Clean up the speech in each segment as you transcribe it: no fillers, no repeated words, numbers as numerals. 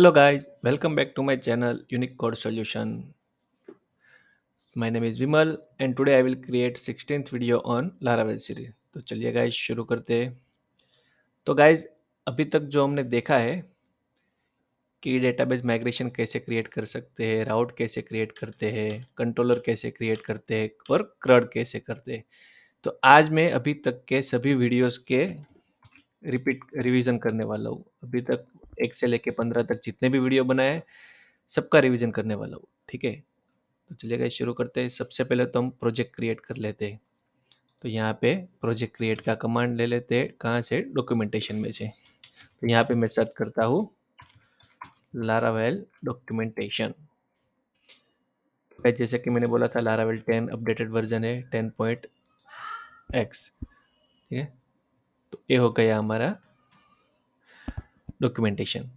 Hello guys, welcome back to my channel Unique Code Solution. My name is Vimal and today I will create 16th video on Laravel series. तो चलिए guys शुरू करते हैं। तो guys अभी तक जो हमने देखा है कि डेटाबेस माइग्रेशन कैसे क्रिएट कर सकते हैं, राउट कैसे क्रिएट करते हैं, कंट्रोलर कैसे क्रिएट करते हैं और क्रड कैसे करते हैं। तो आज मैं अभी तक के सभी वीडियोस के रिवीजन करने वाला हूँ। अभी तक 1 से लेके 15 तक जितने भी वीडियो बनाए हैं, सबका रिवीजन करने वाला हूँ। ठीक है, तो चलिए गाइस शुरू करते हैं। सबसे पहले तो हम प्रोजेक्ट क्रिएट कर लेते हैं। तो यहाँ पे प्रोजेक्ट क्रिएट का कमांड ले लेते हैं। कहाँ से? डॉक्यूमेंटेशन में से। तो यहाँ पे मैं सर्च करता हूँ लारावेल डॉक्यूमेंटेशन। जैसे कि मैंने बोला था लारावेल 10 अपडेटेड वर्जन है 10.x। ठीक है, तो ये हो गया हमारा डॉक्यूमेंटेशन।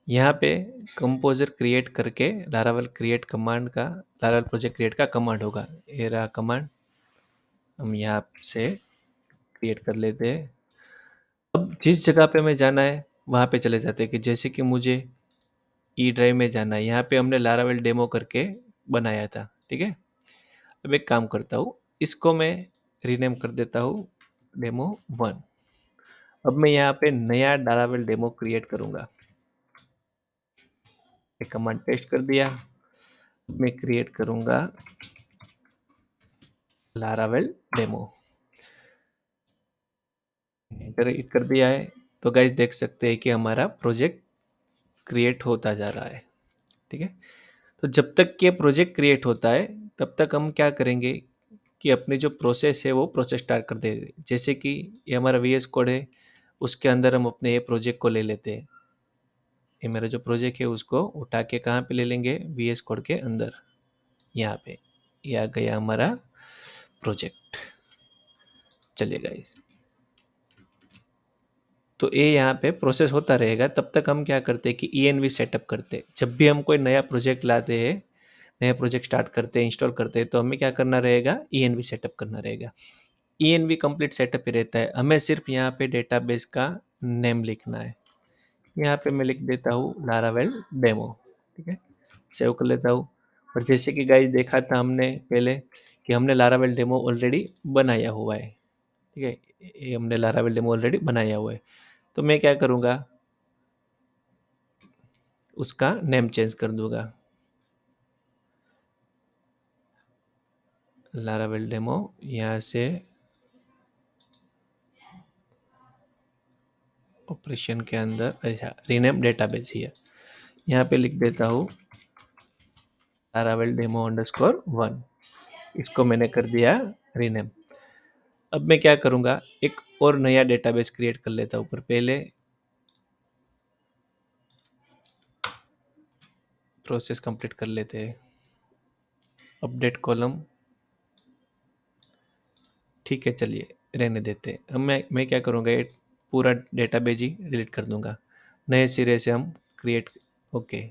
यहाँ पे कंपोजर क्रिएट करके लारावेल क्रिएट कमांड का लारावेल प्रोजेक्ट क्रिएट का कमांड होगा। ये रहा कमांड, हम यहाँ से क्रिएट कर लेते हैं। अब जिस जगह पे हमें जाना है वहाँ पे चले जाते हैं। कि जैसे कि मुझे ई ड्राइव में जाना है, यहाँ पे हमने लारावेल डेमो करके बनाया था। ठीक है, अब एक काम करता हूँ, इसको मैं रीनेम कर देता हूँ डेमो 1। अब मैं यहाँ पे नया लारावेल डेमो क्रिएट करूँगा। एक कमांड पेस्ट कर दिया। मैं क्रिएट करूँगा लारावेल डेमो, एंटर कर दिया है। तो गाइस देख सकते हैं कि हमारा प्रोजेक्ट क्रिएट होता जा रहा है। ठीक है, तो जब तक ये प्रोजेक्ट क्रिएट होता है तब तक हम क्या करेंगे कि अपनी जो प्रोसेस है वो प्रोसेस स्टार्ट कर देंगे। जैसे कि ये हमारा वीएस कोड है, उसके अंदर हम अपने ये प्रोजेक्ट को ले लेते हैं। ये मेरा जो प्रोजेक्ट है उसको उठा के कहाँ पे ले लेंगे? वीएस कोड के अंदर, यहाँ पे। ये आ गया हमारा प्रोजेक्ट। चलिए गाइस, तो ये यहाँ पे प्रोसेस होता रहेगा। तब तक हम क्या करते हैं कि ENV सेटअप करते हैं। जब भी हम कोई नया प्रोजेक्ट लाते हैं, नया प्रोजेक्ट स्टार्ट करते हैं, इंस्टॉल करते हैं, तो हमें क्या करना रहेगा? ENV सेटअप करना रहेगा। ENV कंप्लीट सेटअप ही रहता है। हमें सिर्फ यहाँ पे डेटाबेस का नेम लिखना है। यहाँ पे मैं लिख देता हूँ लारावेल डेमो। ठीक है, सेव कर लेता हूँ। और जैसे कि गाइस देखा था हमने पहले कि हमने लारावेल डेमो ऑलरेडी बनाया हुआ है। ठीक है, ये हमने लारावेल डेमो ऑलरेडी बनाया हुआ है। तो मैं क्या करूँगा, उसका नेम चेंज कर दूंगा। लारावेल डेमो, यहाँ से ऑपरेशन के अंदर, अच्छा रीनेम डेटाबेस ही है, यहाँ पे लिख देता हूँ लारावेल डेमो अंडरस्कोर 1। इसको मैंने कर दिया रीनेम। अब मैं क्या करूँगा, एक और नया डेटाबेस क्रिएट कर लेता हूँ। पर पहले प्रोसेस कंप्लीट कर लेते हैं। अपडेट कॉलम, ठीक है चलिए रहने देते हैं। अब मैं क्या करूँगा, ये पूरा डेटाबेस ही डिलीट कर दूंगा। नए सिरे से हम क्रिएट, ओके,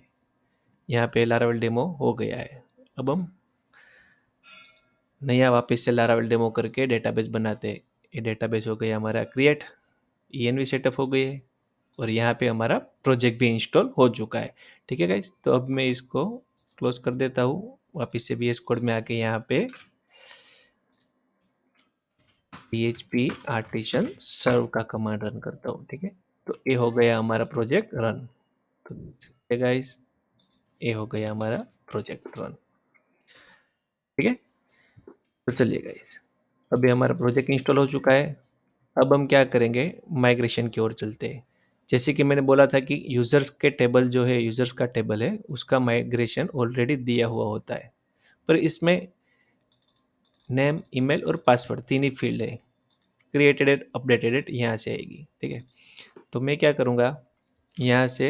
यहाँ पे लारावेल डेमो हो गया है। अब हम नया वापस से लारावेल डेमो करके डेटाबेस बनाते हैं। ये डेटाबेस हो गया हमारा क्रिएट, ENV सेटअप हो गई है और यहाँ पे हमारा प्रोजेक्ट भी इंस्टॉल हो चुका है। ठीक है गाइज, तो अब मैं इसको क्लोज कर देता हूँ। वापस से VS कोड में आके यहाँ पे PHP आर्टिसन सर्व का कमांड रन करता हूँ। ठीक है, तो ये हो गया हमारा प्रोजेक्ट रन। तो गाइज ये हो गया हमारा प्रोजेक्ट रन। ठीक है, तो चलिए गाइज, अभी हमारा प्रोजेक्ट इंस्टॉल हो चुका है। अब हम क्या करेंगे, माइग्रेशन की ओर चलते हैं। जैसे कि मैंने बोला था कि यूज़र्स के टेबल जो है, यूज़र्स का टेबल है, उसका माइग्रेशन ऑलरेडी दिया हुआ होता है। पर इसमें नेम, ईमेल और पासवर्ड तीन ही फील्ड है। क्रिएटेड एट, अपडेटेड एट यहाँ से आएगी। ठीक है, तो मैं क्या करूँगा, यहाँ से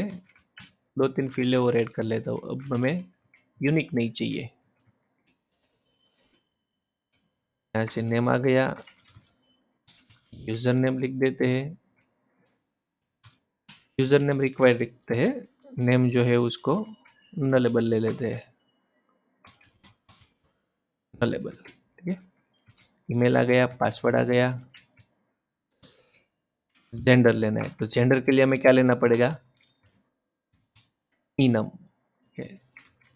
2-3 फील्ड और ऐड कर लेता हूँ। अब हमें यूनिक नहीं चाहिए। यहाँ से नेम आ गया, यूज़र नेम लिख देते हैं। यूज़र नेम रिक्वायर्ड लिखते हैं, नेम जो है उसको नलेबल ले लेते हैं, नलेबल। ठीक है, ईमेल आ गया, पासवर्ड आ गया। जेंडर लेना है, तो जेंडर के लिए हमें क्या लेना पड़ेगा? इनम,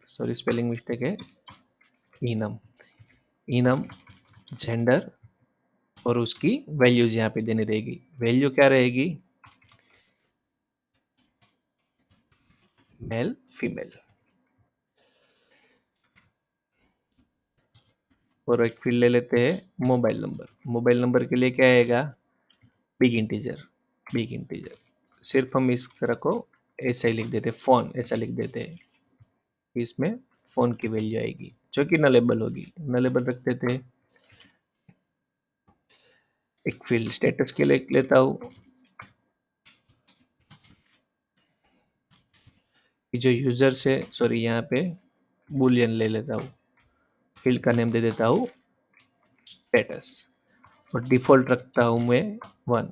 सॉरी स्पेलिंग मिस्टेक है, इनम, इनम जेंडर और उसकी वैल्यूज यहाँ पे देनी रहेगी। वैल्यू क्या रहेगी? Male female. और एक फील्ड ले लेते हैं मोबाइल नंबर। मोबाइल नंबर के लिए क्या आएगा? Big integer, big integer. सिर्फ हम इस तरह को ऐसा ही लिख देते, फोन ऐसा लिख देते हैं, इसमें फोन की वैल्यू आएगी जो कि नलेबल होगी, नलेबल रख देते हैं। एक फील्ड स्टेटस के लिए लेता हूँ कि जो यूजर से, सॉरी यहाँ पे बुलियन ले लेता हूँ, फील्ड का नेम दे देता हूँ स्टेटस और डिफॉल्ट रखता हूँ मैं 1।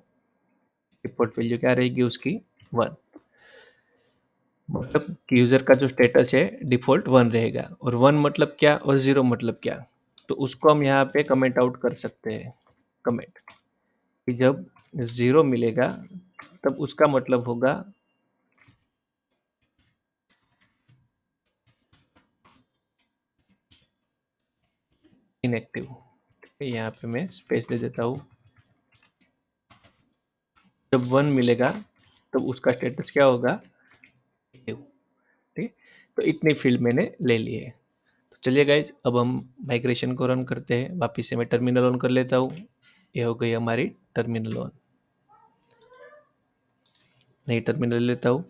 डिफॉल्ट वैल्यू क्या रहेगी उसकी? 1। मतलब कि यूजर का जो स्टेटस है डिफॉल्ट 1 रहेगा। और 1 मतलब क्या और 0 मतलब क्या? तो उसको हम यहाँ पे कमेंट आउट कर सकते हैं। कमेंट कि जब 0 मिलेगा तब उसका मतलब होगा इनएक्टिव। यहाँ पे मैं स्पेस दे देता हूँ। जब 1 मिलेगा तब उसका स्टेटस क्या होगा? एक्टिव। ठीक, तो इतनी फील्ड मैंने ले लिए। तो चलिए गाइज, अब हम माइग्रेशन को रन करते हैं। वापिस से मैं टर्मिनल ऑन कर लेता हूँ। ये हो गई हमारी टर्मिनल ऑन। नई टर्मिनल लेता हूँ।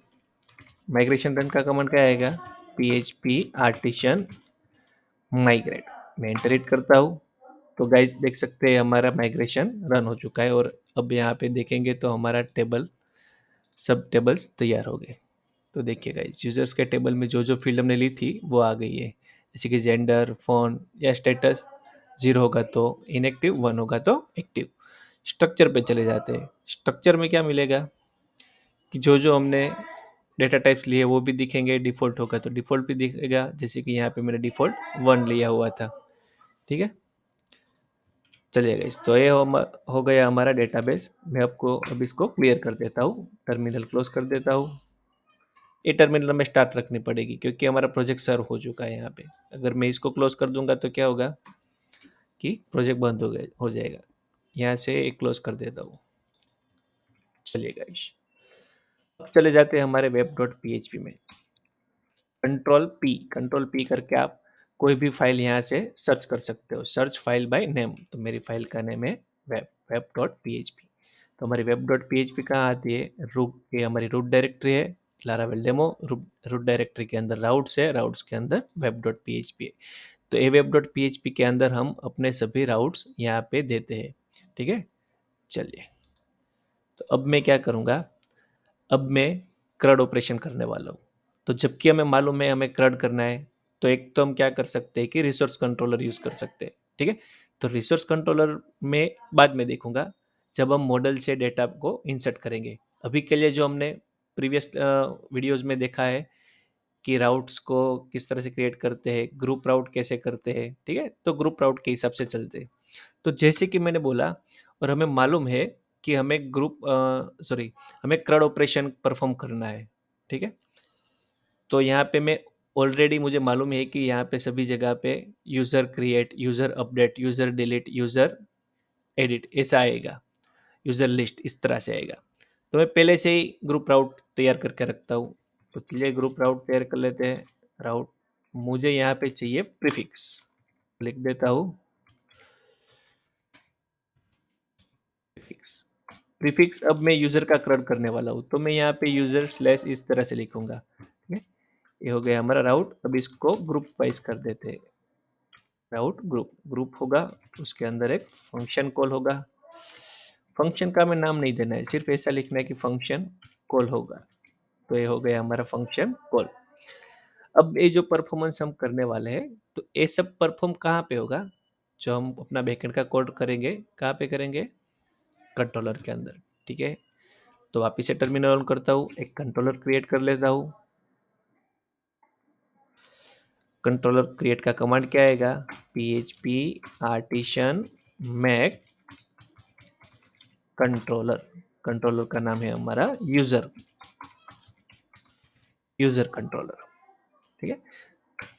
माइग्रेशन रन का कमांड क्या आएगा? php artisan migrate। मैं एंटर हिट करता हूँ तो गाइज देख सकते हैं हमारा माइग्रेशन रन हो चुका है। और अब यहाँ पे देखेंगे तो हमारा टेबल, सब टेबल्स तैयार हो गए। तो देखिए गाइज, यूजर्स के टेबल में जो जो फील्ड हमने ली थी वो आ गई है, जैसे कि जेंडर, फोन या स्टेटस। 0 होगा तो इनएक्टिव, 1 होगा तो एक्टिव। स्ट्रक्चर पे चले जाते हैं। स्ट्रक्चर में क्या मिलेगा कि जो जो हमने डेटा टाइप्स लिए वो भी दिखेंगे। डिफ़ॉल्ट होगा तो डिफ़ॉल्ट भी दिखेगा, जैसे कि यहाँ पे मैंने डिफ़ॉल्ट 1 लिया हुआ था। ठीक है, चलिए गाइस, तो ये हो गया हमारा डेटाबेस। मैं आपको अब इसको क्लियर कर देता हूँ। टर्मिनल क्लोज कर देता हूँ। ये टर्मिनल में स्टार्ट रखनी पड़ेगी क्योंकि हमारा प्रोजेक्ट सर्व हो चुका है यहाँ पे। अगर मैं इसको क्लोज कर दूंगा तो क्या होगा कि प्रोजेक्ट बंद हो जाएगा। यहाँ से एक क्लोज कर देता हूँ। चलिए गाइस, अब चले जाते हैं हमारे वेब डॉट पी में। कंट्रोल पी करके आप कोई भी फाइल यहाँ से सर्च कर सकते हो। सर्च फाइल बाय नेम, तो मेरी फाइल का नेम है वेब डॉट पी। तो हमारी वेब डॉट पी कहाँ आती है? ये हमारी रूट डायरेक्टरी है, लारावेल डेमो। रूट डायरेक्टरी के अंदर राउट्स है, राउट्स के अंदर वेब डॉट पी है। तो ये वेब डॉट पी के अंदर हम अपने सभी राउट्स यहाँ पे देते हैं। ठीक है, चलिए, तो अब मैं क्या करूँगा, अब मैं क्रड ऑपरेशन करने वाला हूँ। तो जबकि हमें मालूम है हमें क्रड करना है, तो एक तो हम क्या कर सकते हैं कि रिसोर्स कंट्रोलर यूज़ कर सकते हैं। ठीक है, तो रिसोर्स कंट्रोलर में बाद में देखूंगा जब हम मॉडल से डेटा को इंसर्ट करेंगे। अभी के लिए जो हमने प्रीवियस वीडियोस में देखा है कि राउट्स को किस तरह से क्रिएट करते हैं, ग्रुप राउट कैसे करते हैं, ठीक है, तो ग्रुप राउट के हिसाब से चलते हैं। तो जैसे कि मैंने बोला, और हमें मालूम है कि हमें हमें क्रड ऑपरेशन परफॉर्म करना है। ठीक है, तो यहाँ पे मैं ऑलरेडी मुझे मालूम है कि यहाँ पे सभी जगह पे user create, user update, user delete, user edit ऐसा आएगा, यूज़र लिस्ट इस तरह से आएगा। तो मैं पहले से ही ग्रुप राउट तैयार करके रखता हूँ। तो चलिए ग्रुप राउट तैयार कर लेते हैं। राउट मुझे यहाँ पे चाहिए प्रीफिक्स, लिख देता हूँ प्रीफिक्स। प्रीफिक्स अब मैं यूज़र का क्रड करने वाला हूँ, तो मैं यहाँ पे यूज़र स्लैश इस तरह से लिखूंगा। ठीक है, ये हो गया हमारा राउट। अब इसको ग्रुप वाइज कर देते हैं। राउट ग्रुप, ग्रुप होगा, उसके अंदर एक फंक्शन कॉल होगा। फंक्शन का हमें नाम नहीं देना है, सिर्फ ऐसा लिखना है कि फंक्शन कॉल होगा। तो ये हो गया हमारा फंक्शन कॉल। अब ये जो परफॉर्मेंस हम करने वाले हैं, तो ये सब परफॉर्म कहाँ पे होगा? जो हम अपना बैकएंड का कोड करेंगे कहाँ पे करेंगे? कंट्रोलर के अंदर। ठीक है, तो वापिस से टर्मिनल ऑन करता हूँ, एक कंट्रोलर क्रिएट कर लेता हूँ। कंट्रोलर क्रिएट का कमांड क्या आएगा? php artisan make controller. Controller का नाम है हमारा यूजर। User controller. ठीक है,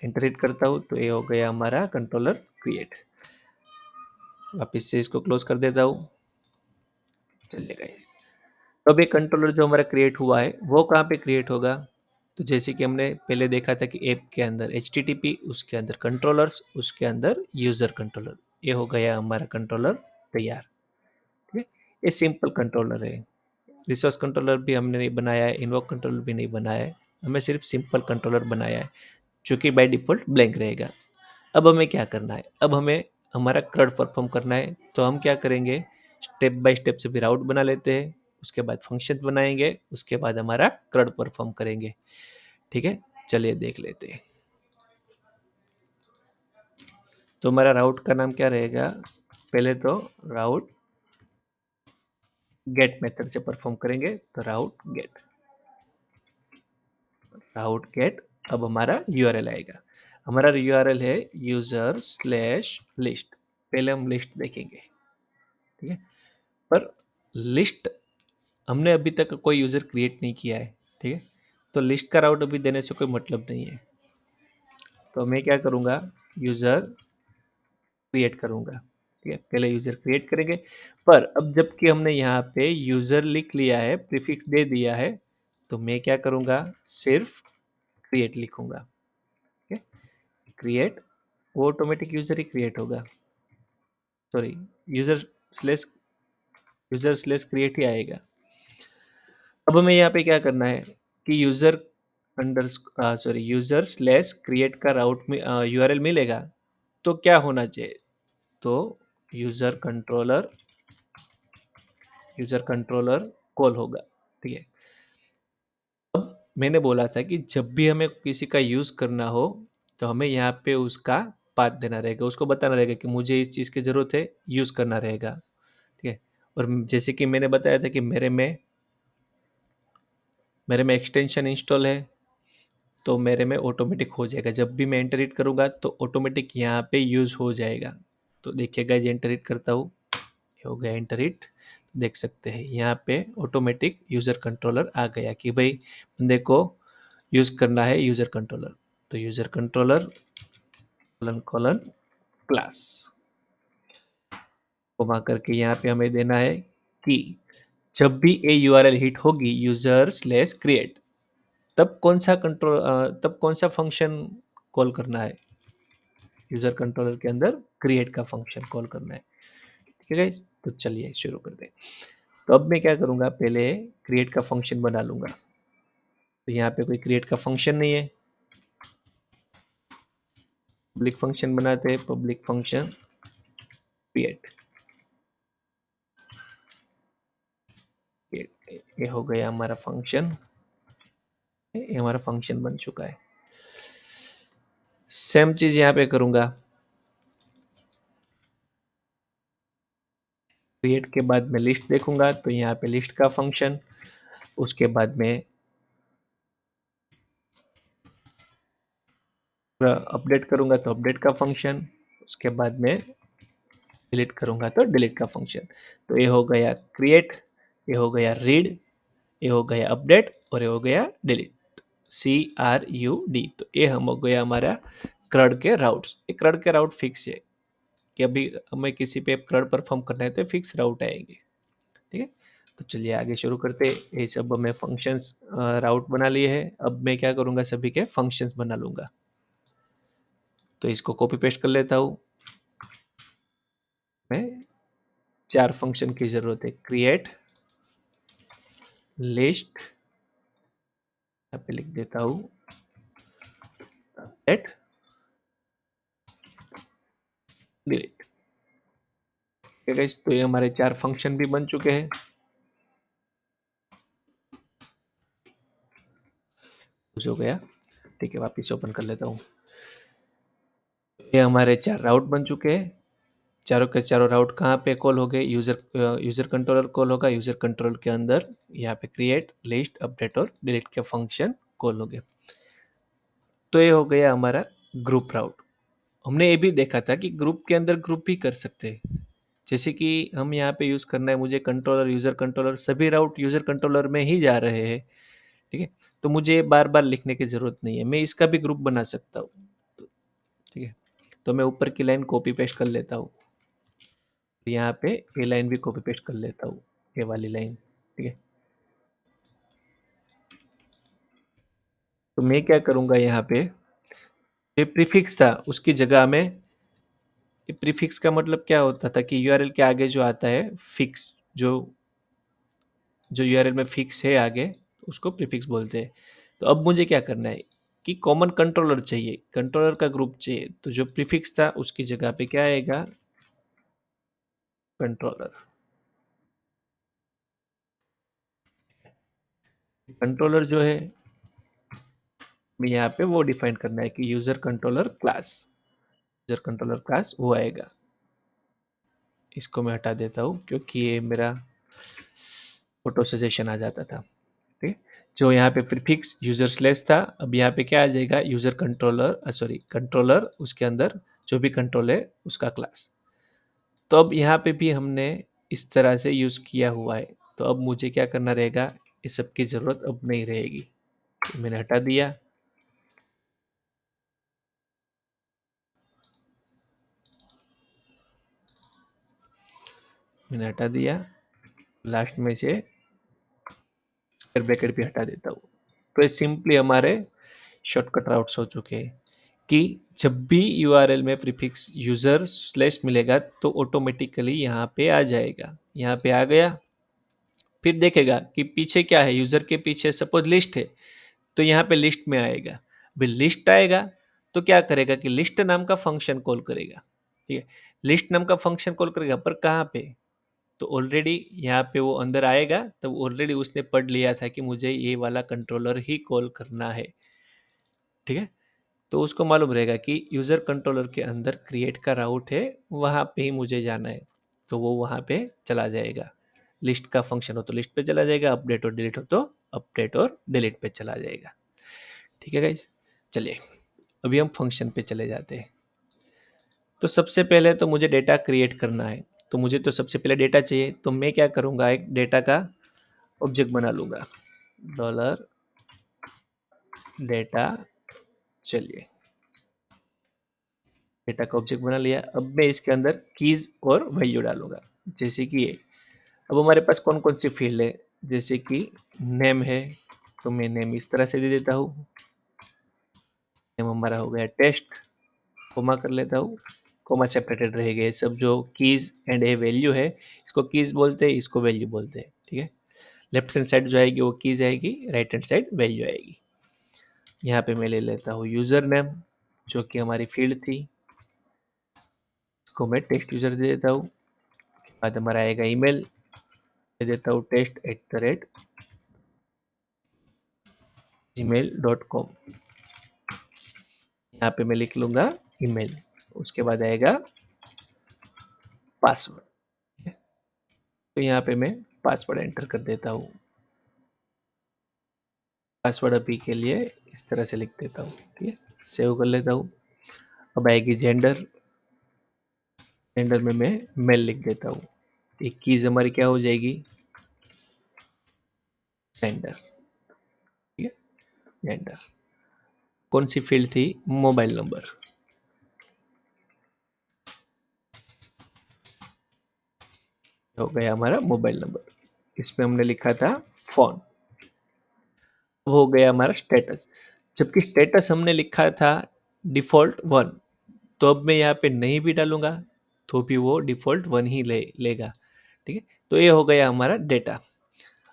एंटर हिट करता हूँ तो ये हो गया हमारा कंट्रोलर क्रिएट। वापस से इसको क्लोज कर देता हूँ। चलिए गाइस, तो अब ये कंट्रोलर जो हमारा क्रिएट हुआ है वो कहाँ पे क्रिएट होगा? तो जैसे कि हमने पहले देखा था कि ऐप के अंदर HTTP, उसके अंदर कंट्रोलर्स, उसके अंदर यूजर कंट्रोलर। ये हो गया हमारा कंट्रोलर तैयार। ठीक है, ये सिंपल कंट्रोलर है। रिसोर्स कंट्रोलर भी हमने नहीं बनाया है, इन्वोक कंट्रोलर भी नहीं बनाया है, हमें सिर्फ सिंपल कंट्रोलर बनाया है जो कि बाय डिफ़ॉल्ट ब्लैंक रहेगा। अब हमें क्या करना है? अब हमें हमारा CRUD परफॉर्म करना है, तो हम क्या करेंगे? स्टेप बाय स्टेप से भी राउट बना लेते हैं, उसके बाद फंक्शन बनाएंगे, उसके बाद हमारा CRUD परफॉर्म करेंगे। ठीक है, चलिए देख लेते हैं। तो हमारा राउट का नाम क्या रहेगा? पहले तो राउट गेट मेथड से परफॉर्म करेंगे, तो राउट गेट। अब हमारा यूआरएल आएगा। हमारा यूआरएल है user/list। पहले हम लिस्ट देखेंगे। ठीक है, पर लिस्ट हमने अभी तक कोई यूजर क्रिएट नहीं किया है। ठीक है, तो लिस्ट का राउट अभी देने से कोई मतलब नहीं है, तो मैं क्या करूँगा? यूजर क्रिएट करूँगा। ठीक है, पहले यूजर क्रिएट करेंगे, पर अब जबकि हमने यहाँ पे यूजर लिख लिया है, प्रीफिक्स दे दिया है, तो मैं क्या करूँगा? सिर्फ क्रिएट लिखूँगा। ठीक है, क्रिएट, वो ऑटोमेटिक यूजर ही क्रिएट होगा। सॉरी, यूजर स्लेस क्रिएट ही आएगा। अब हमें यहाँ पे क्या करना है कि यूजर स्लेस क्रिएट का राउट में यूआरएल मिलेगा, तो क्या होना चाहिए? तो यूजर कंट्रोलर कॉल होगा। ठीक है, अब मैंने बोला था कि जब भी हमें किसी का यूज करना हो तो हमें यहाँ पे उसका पाथ देना रहेगा, उसको बताना रहेगा कि मुझे इस चीज़ की ज़रूरत है, यूज़ करना रहेगा। ठीक है, और जैसे कि मैंने बताया था कि मेरे में एक्सटेंशन इंस्टॉल है, तो मेरे में ऑटोमेटिक हो जाएगा। जब भी मैं एंटर हिट करूँगा तो ऑटोमेटिक यहाँ पे यूज़ हो जाएगा। तो देखिए गाइस, एंटर हिट करता हूँ, हो गया एंटर हिट। देख सकते हैं यहाँ पे ऑटोमेटिक यूज़र कंट्रोलर आ गया कि भाई बंदे को यूज़ करना है यूज़र कंट्रोलर। तो यूज़र कंट्रोलर कोलन क्लास घुमा करके यहाँ पे हमें देना है कि जब भी ये यूआरएल हिट होगी user/create, तब कौन सा फंक्शन कॉल करना है? यूजर कंट्रोलर के अंदर क्रिएट का फंक्शन कॉल करना है। ठीक है गाइस, तो चलिए शुरू करते हैं। तो अब मैं क्या करूँगा? पहले क्रिएट का फंक्शन बना लूँगा। तो यहाँ पे कोई क्रिएट का फंक्शन नहीं है, पब्लिक फंक्शन बनाते हैं, पब्लिक फंक्शन क्रिएट। ये हो गया हमारा फंक्शन, ये हमारा फंक्शन बन चुका है। सेम चीज़ यहाँ पे करूँगा। क्रिएट के बाद मैं लिस्ट देखूंगा, तो यहाँ पे लिस्ट का फंक्शन, उसके बाद में अपडेट करूंगा तो अपडेट का फंक्शन, उसके बाद में डिलीट करूंगा तो डिलीट का फंक्शन। तो ये हो गया क्रिएट, ये हो गया रीड, ये हो गया अपडेट, और ये हो गया डिलीट। CRUD। तो ये हम हो गया हमारा CRUD के राउट्स। ये CRUD के राउट फिक्स है कि अभी हमें किसी पे CRUD परफॉर्म करना है तो फिक्स राउट आएंगे। ठीक है, तो चलिए आगे शुरू करते हैं। ये सब मैं फंक्शंस राउट बना लिए हैं। अब मैं क्या करूँगा? सभी के फंक्शंस बना लूँगा। तो इसको कॉपी पेस्ट कर लेता हूँ। मैं 4 फंक्शन की ज़रूरत है, क्रिएट, लिस्ट, यहाँ पे लिख देता हूँ लेट, डिलीट। ठीक है गाइस, तो ये हमारे 4 फंक्शन भी बन चुके हैं। कुछ हो गया, ठीक है, वापिस ओपन कर लेता हूँ। ये हमारे 4 राउट बन चुके हैं। चारों के चारों राउट कहाँ पे कॉल हो गए? यूजर कंट्रोलर कॉल होगा। यूजर कंट्रोल के अंदर यहाँ पे क्रिएट, लिस्ट, अपडेट और डिलीट के फंक्शन कॉल हो गए। तो ये हो गया हमारा ग्रुप राउट। हमने ये भी देखा था कि ग्रुप के अंदर ग्रुप भी कर सकते हैं। जैसे कि हम यहाँ पे यूज़ करना है मुझे कंट्रोलर, यूज़र कंट्रोलर, सभी राउट यूज़र कंट्रोलर में ही जा रहे हैं। ठीक है? तो मुझे बार-बार लिखने की ज़रूरत नहीं है, मैं इसका भी ग्रुप बना सकता हूँ। तो ठीक है? तो मैं ऊपर की लाइन कॉपी पेस्ट कर लेता हूँ। यहाँ पे ये लाइन भी कॉपी पेस्ट कर लेता हूँ, ये वाली लाइन, ठीक है? तो मैं क्या करूँगा यहाँ पे, ये प्रीफिक्स था, उसकी जगह में ये प्रीफिक्स का मतलब क्या होता था कि यूआरएल के आगे जो आता है फिक्स, जो जो यूआरएल में फिक्स है आगे, उसको प्रीफिक्स बोलते हैं। तो अब मुझे क्या करना है कि कॉमन कंट्रोलर चाहिए, कंट्रोलर का ग्रुप चाहिए। तो जो प्रीफिक्स था उसकी जगह पे क्या आएगा, कंट्रोलर। कंट्रोलर जो है यहाँ पे वो डिफाइन करना है कि user controller class, user controller class वो आएगा। इसको मैं हटा देता हूँ क्योंकि ये मेरा फोटो सजेशन आ जाता था। ठीक है, जो यहाँ पे प्रीफिक्स यूजर स्लेस था, अब यहाँ पे क्या आ जाएगा, यूजर कंट्रोलर, सॉरी कंट्रोलर, उसके अंदर जो भी कंट्रोल है उसका क्लास। तो अब यहाँ पे भी हमने इस तरह से यूज़ किया हुआ है। तो अब मुझे क्या करना रहेगा, इस सब की ज़रूरत अब नहीं रहेगी। तो मैंने हटा दिया। मैंने हटा दिया, लास्ट में से स्क्वायर ब्रैकेट भी हटा देता हूँ। तो ये सिंपली हमारे शॉर्टकट राउट्स हो चुके हैं कि जब भी यूआरएल में प्रीफिक्स यूजर स्लैश मिलेगा तो ऑटोमेटिकली यहाँ पे आ जाएगा। यहाँ पे आ गया, फिर देखेगा कि पीछे क्या है, यूजर के पीछे सपोज लिस्ट है, तो यहाँ पे लिस्ट में आएगा। अभी लिस्ट आएगा तो क्या करेगा कि लिस्ट नाम का फंक्शन कॉल करेगा। ठीक है, लिस्ट नाम का फंक्शन कॉल करेगा, पर कहाँ पे, तो ऑलरेडी यहाँ पे वो अंदर आएगा, तब ऑलरेडी उसने पढ़ लिया था कि मुझे ये वाला कंट्रोलर ही कॉल करना है। ठीक है, तो उसको मालूम रहेगा कि यूज़र कंट्रोलर के अंदर क्रिएट का राउट है, वहाँ पे ही मुझे जाना है, तो वो वहाँ पे चला जाएगा। लिस्ट का फंक्शन हो तो लिस्ट पे चला जाएगा, अपडेट और डिलीट हो तो अपडेट और डिलीट पे चला जाएगा। ठीक है गाइस, चलिए अभी हम फंक्शन पे चले जाते हैं। तो सबसे पहले तो मुझे डेटा क्रिएट करना है, तो मुझे तो सबसे पहले डेटा चाहिए। तो मैं क्या करूँगा, एक डेटा का ऑब्जेक्ट बना लूँगा, डॉलर डेटा। चलिए डेटा का ऑब्जेक्ट बना लिया। अब मैं इसके अंदर कीज और वैल्यू डालूंगा, जैसे कि ये। अब हमारे पास कौन कौन सी फील्ड है, जैसे कि नेम है, तो मैं नेम इस तरह से दे देता हूँ। नेम हमारा हो गया टेस्ट, कोमा कर लेता हूँ, कोमा सेपरेटेड रहेगा। ये सब जो कीज एंड ए वैल्यू है, इसको कीज बोलते हैं, इसको वैल्यू बोलते हैं। ठीक है, लेफ्ट हैंड साइड जो आएगी वो कीज आएगी, राइट हैंड साइड वैल्यू आएगी। यहाँ पे मैं ले लेता हूँ यूजर नेम, जो कि हमारी फील्ड थी, इसको मैं टेस्ट यूजर दे देता हूँ। बाद हमारा आएगा ईमेल, दे देता हूँ test@gmail.com। यहाँ पे मैं लिख लूँगा ईमेल, उसके बाद आएगा पासवर्ड। तो यहाँ पे मैं पासवर्ड एंटर कर देता हूँ। पासवर्ड अभी के लिए इस तरह से लिख देता हूँ। ठीक है, सेव कर लेता हूँ। अब आएगी जेंडर, जेंडर में मैं मेल लिख देता हूँ। एक कीज हमारी क्या हो जाएगी, सेंडर। ठीक है, जेंडर। कौन सी फील्ड थी, मोबाइल नंबर, हो गया हमारा मोबाइल नंबर। इसमें हमने लिखा था फोन, हो गया हमारा स्टेटस। जबकि स्टेटस हमने लिखा था डिफ़ॉल्ट 1, तो अब मैं यहाँ पे नहीं भी डालूँगा तो भी वो डिफ़ॉल्ट 1 ही लेगा। ठीक है, तो ये हो गया हमारा डेटा।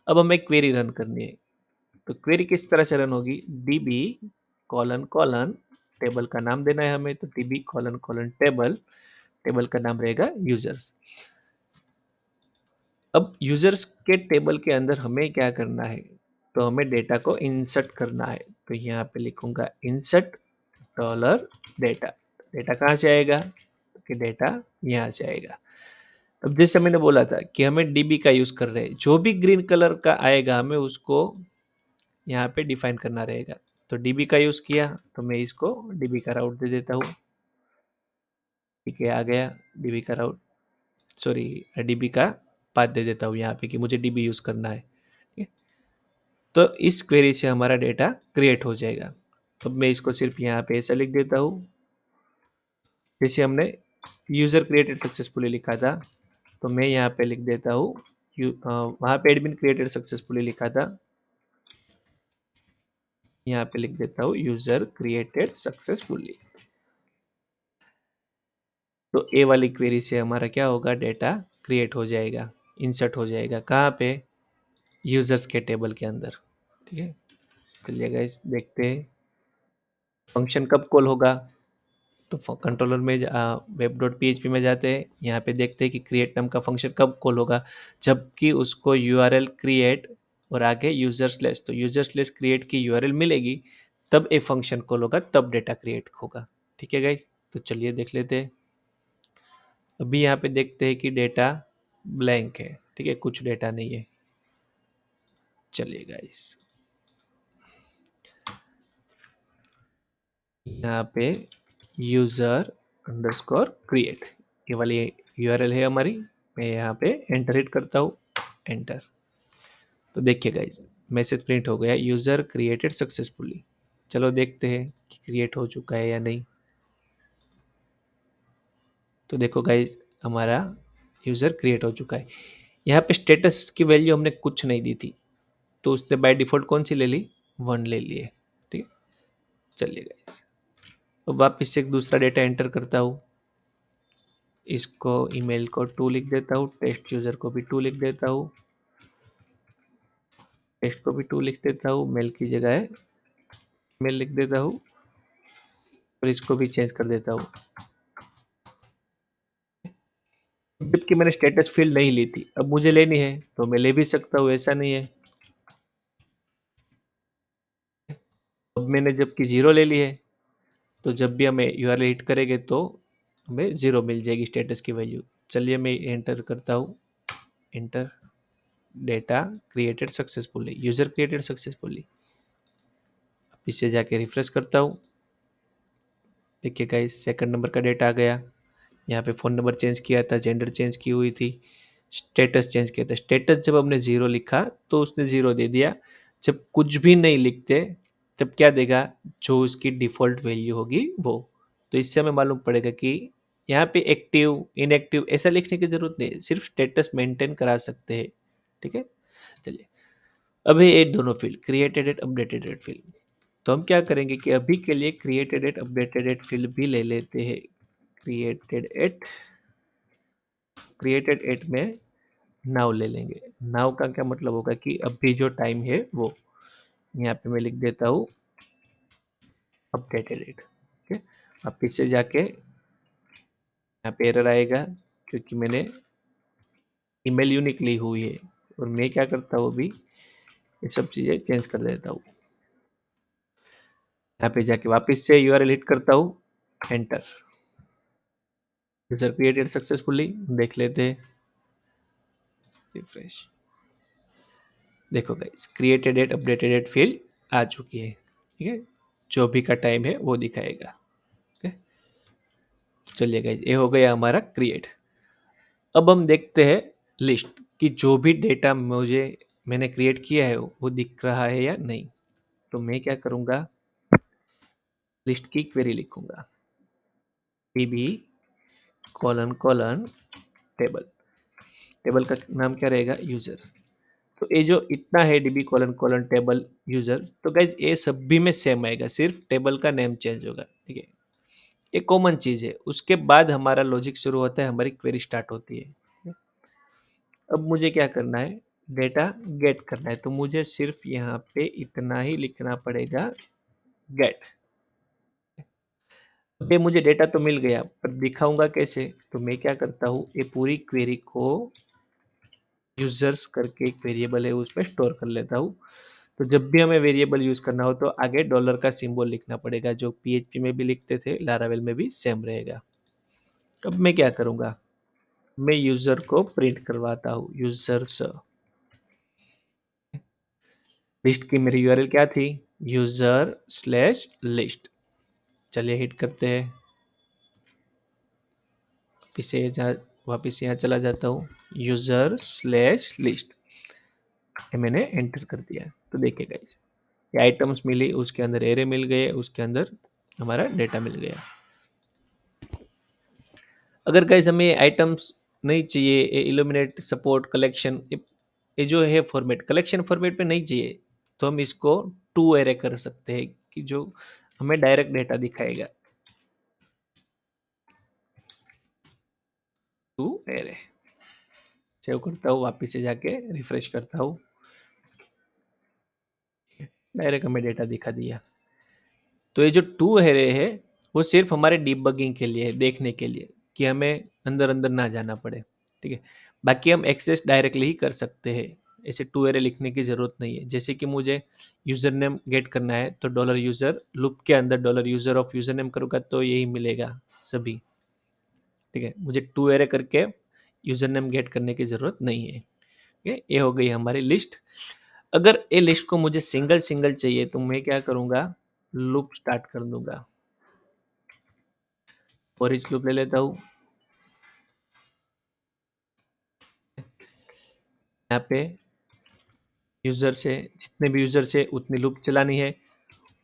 अब हमें क्वेरी रन करनी है। तो क्वेरी किस तरह से रन होगी, डीबी कॉलन कॉलन, टेबल का नाम देना है हमें, तो dB colon colon table, table का नाम रहेगा यूजर्स। अब यूजर्स के टेबल के अंदर हमें क्या करना है, तो हमें डेटा को इंसर्ट करना है। तो यहाँ पे लिखूंगा इंसर्ट डॉलर डेटा। डेटा कहाँ से आएगा, कि डेटा यहाँ से आएगा। अब जैसे मैंने बोला था कि हमें डीबी का यूज कर रहे हैं, जो भी ग्रीन कलर का आएगा हमें उसको यहाँ पे डिफाइन करना रहेगा। तो डीबी का यूज किया, तो मैं इसको डीबी का राउट दे देता हूँ। ठीक है, आ गया डीबी का राउट, सॉरी डीबी का पाथ दे देता हूँ यहाँ पे कि मुझे डीबी यूज करना है। ठीक है, तो इस क्वेरी से हमारा डेटा क्रिएट हो जाएगा। अब मैं इसको सिर्फ यहाँ पे ऐसा लिख देता हूँ, जैसे हमने यूज़र क्रिएटेड सक्सेसफुली लिखा था, तो मैं यहाँ पे लिख देता हूँ वहाँ पे एडमिन क्रिएटेड सक्सेसफुली लिखा था, यहाँ पे लिख देता हूँ यूज़र क्रिएटेड सक्सेसफुली। तो ए वाली क्वेरी से हमारा क्या होगा, डेटा क्रिएट हो जाएगा, इंसर्ट हो जाएगा। कहाँ पे, यूज़र्स के टेबल के अंदर। ठीक है, चलिए गाइस देखते हैं फंक्शन कब कॉल होगा। तो कंट्रोलर में वेब डॉट पी में जाते हैं, यहाँ पे देखते हैं कि क्रिएट नाम का फंक्शन कब कॉल होगा, जबकि उसको यूआरएल क्रिएट और आगे यूजर स्लेस, तो यूजर स्लेस क्रिएट की यूआरएल मिलेगी, तब ए फंक्शन कॉल होगा, तब डेटा क्रिएट होगा। ठीक है गाइस, तो चलिए देख लेते हैं। अभी यहाँ पे देखते हैं कि डेटा ब्लैंक है। ठीक है, कुछ डेटा नहीं है। चलिए गाइस, यहाँ पे यूजर अंडरस्कोर क्रिएट ये वाली यूआरएल है हमारी। मैं यहाँ पे एंटर हिट करता हूँ, एंटर। तो देखिए गाइस, मैसेज प्रिंट हो गया, यूजर क्रिएटेड सक्सेसफुली। चलो देखते हैं कि क्रिएट हो चुका है या नहीं। तो देखो गाइस, हमारा यूजर क्रिएट हो चुका है। यहाँ पे स्टेटस की वैल्यू हमने कुछ नहीं दी थी, तो उसने बाय डिफॉल्ट कौन सी ले ली, 1 ले लिए। ठीक है, चलिए गाइस, अब वापस से एक दूसरा डेटा एंटर करता हूँ। इसको ईमेल को 2 लिख देता हूँ, टेस्ट यूजर को भी 2 लिख देता हूँ, टेस्ट को भी 2 लिख देता हूँ, मेल की जगह मेल लिख देता हूँ और इसको भी चेंज कर देता हूँ। जबकि मैंने स्टेटस फील्ड नहीं ली थी, अब मुझे लेनी है तो मैं ले भी सकता हूँ, ऐसा नहीं है। अब मैंने जबकि 0 ले ली है, तो जब भी हमें यूआरएल हिट करेंगे तो हमें 0 मिल जाएगी स्टेटस की वैल्यू। चलिए मैं एंटर करता हूँ, enter, data created successfully, user created successfully. इससे जाके रिफ्रेश करता हूँ। देखिए गाइस, सेकंड नंबर का डेटा आ गया। यहाँ पे फ़ोन नंबर चेंज किया था, जेंडर चेंज की हुई थी, स्टेटस चेंज किया था। स्टेटस जब हमने 0 लिखा तो उसने 0 दे दिया। जब कुछ भी नहीं लिखते तब क्या देगा, जो उसकी डिफ़ॉल्ट वैल्यू होगी वो। तो इससे हमें मालूम पड़ेगा कि यहाँ पे एक्टिव, इनएक्टिव ऐसा लिखने की ज़रूरत नहीं है, सिर्फ स्टेटस मेंटेन करा सकते हैं। ठीक है, चलिए अब ये दोनों field created at, updated at field. तो हम क्या करेंगे कि अभी के लिए created at, updated at field भी ले लेते हैं। क्रिएटेड एट, क्रिएटेड एट में नाउ ले लेंगे। नाउ का क्या मतलब होगा कि अभी जो टाइम है वो। यहाँ पे मैं लिख देता हूँ अपडेटेड एट। ठीक है, अब फिर से जाके यहाँ पे एरर आएगा क्योंकि मैंने ईमेल यूनिक ली हुई है। और मैं क्या करता हूँ अभी, ये सब चीज़ें चेंज कर देता हूँ। यहाँ पे जाके वापस से यूआरएल हिट करता हूँ, एंटर। यूजर क्रिएटेड सक्सेसफुली, देख लेते हैं, रिफ्रेश। देखो guys, created at, updated at field आ चुकी है। ठीक है, जो भी का टाइम है वो दिखाएगा। ठीक है, चलिए गाइस, ये हो गया हमारा क्रिएट। अब हम देखते हैं लिस्ट कि जो भी डेटा मैंने क्रिएट किया है वो दिख रहा है या नहीं। तो मैं क्या करूँगा, लिस्ट की क्वेरी लिखूँगा, db colon colon table. Table का नाम क्या रहेगा, यूजर। तो ये जो इतना है db colon colon table user, तो गाइज ये सब भी में सेम आएगा, सिर्फ टेबल का नेम चेंज होगा। ठीक है, ये कॉमन चीज़ है। उसके बाद हमारा लॉजिक शुरू होता है, हमारी क्वेरी स्टार्ट होती है। अब मुझे क्या करना है, डेटा गेट करना है, तो मुझे सिर्फ यहाँ पे इतना ही लिखना पड़ेगा, गेट। ये मुझे डेटा तो मिल गया, पर दिखाऊंगा कैसे, तो मैं क्या करता हूँ, ये पूरी क्वेरी को यूजर्स करके एक वेरिएबल है उसमें स्टोर कर लेता हूँ। तो जब भी हमें वेरिएबल यूज करना हो तो आगे डॉलर का सिंबल लिखना पड़ेगा, जो पीएचपी में भी लिखते थे, लारावेल में भी सेम रहेगा। अब मैं क्या करूँगा, मैं यूजर को प्रिंट करवाता हूँ, यूजर्स। लिस्ट की मेरी यूआरएल क्या थी, यूजर स्लैश लिस्ट। चलिए हिट करते हैं, इसे वापिस यहाँ चला जाता हूँ, यूजर स्लैश लिस्ट, मैंने एंटर कर दिया। तो देखिए गाइस, ये आइटम्स मिली, उसके अंदर एरे मिल गए, उसके अंदर हमारा डेटा मिल गया। अगर गाइस हमें आइटम्स नहीं चाहिए, ये इल्यूमिनेट सपोर्ट कलेक्शन, ये जो है फॉर्मेट कलेक्शन फॉर्मेट पे नहीं चाहिए, तो हम इसको टू एरे कर सकते हैं कि जो हमें डायरेक्ट डेटा दिखाएगा। टू एरे सेव करता हूँ, वापिस से जाके रिफ्रेश करता हूँ, डायरेक्ट हमें डेटा दिखा दिया। तो ये जो टू एरे है वो सिर्फ हमारे डिबगिंग के लिए है, देखने के लिए कि हमें अंदर अंदर ना जाना पड़े, ठीक है। बाकी हम एक्सेस डायरेक्टली ही कर सकते हैं, ऐसे टू एरे लिखने की ज़रूरत नहीं है। जैसे कि मुझे यूज़र नेम गेट करना है तो डॉलर यूज़र लूप के अंदर dollar user of user name करूँगा तो यही मिलेगा सभी, ठीक है। मुझे टू एरे करके यूज़र नेम गेट करने की ज़रूरत नहीं है, ठीक है। ये हो गई हमारी लिस्ट। अगर ये लिस्ट को मुझे सिंगल सिंगल चाहिए तो मैं क्या करूँगा, लूप स्टार्ट कर दूंगा। फॉर ईच लूप ले लेता हूँ, यहाँ पे यूज़र से जितने भी यूज़र से उतनी लूप चलानी है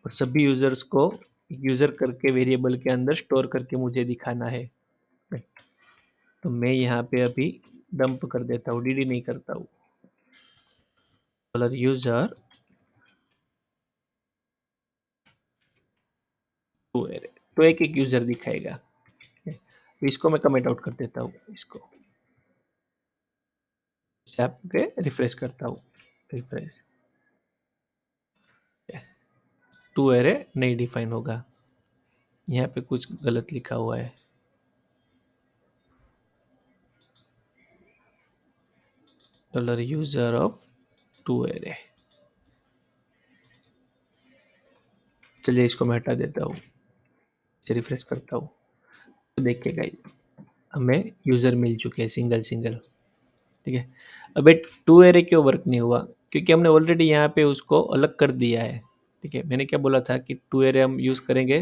और सभी यूज़र्स को यूज़र करके वेरिएबल के अंदर स्टोर करके मुझे दिखाना है। तो मैं यहाँ पे अभी डंप कर देता हूँ, डीडी नहीं करता हूँ, डॉलर यूज़र टू एरे, तो एक एक यूज़र दिखाएगा। इसको मैं कमेंट आउट कर देता हूँ, इसको इसे आपके रिफ्रेश करता हूँ, रिफ्रेश, टू एरे नहीं डिफाइन होगा, यहाँ पे कुछ गलत लिखा हुआ है। Dollar user of to array, चलिए इसको मैं हटा देता हूँ, इसे रिफ्रेश करता हूँ, तो देखिए गाइस हमें यूज़र मिल चुके हैं सिंगल सिंगल, ठीक है। अब ये टू एरे क्यों वर्क नहीं हुआ, क्योंकि हमने ऑलरेडी यहाँ पे उसको अलग कर दिया है, ठीक है। मैंने क्या बोला था कि टू एरे हम यूज़ करेंगे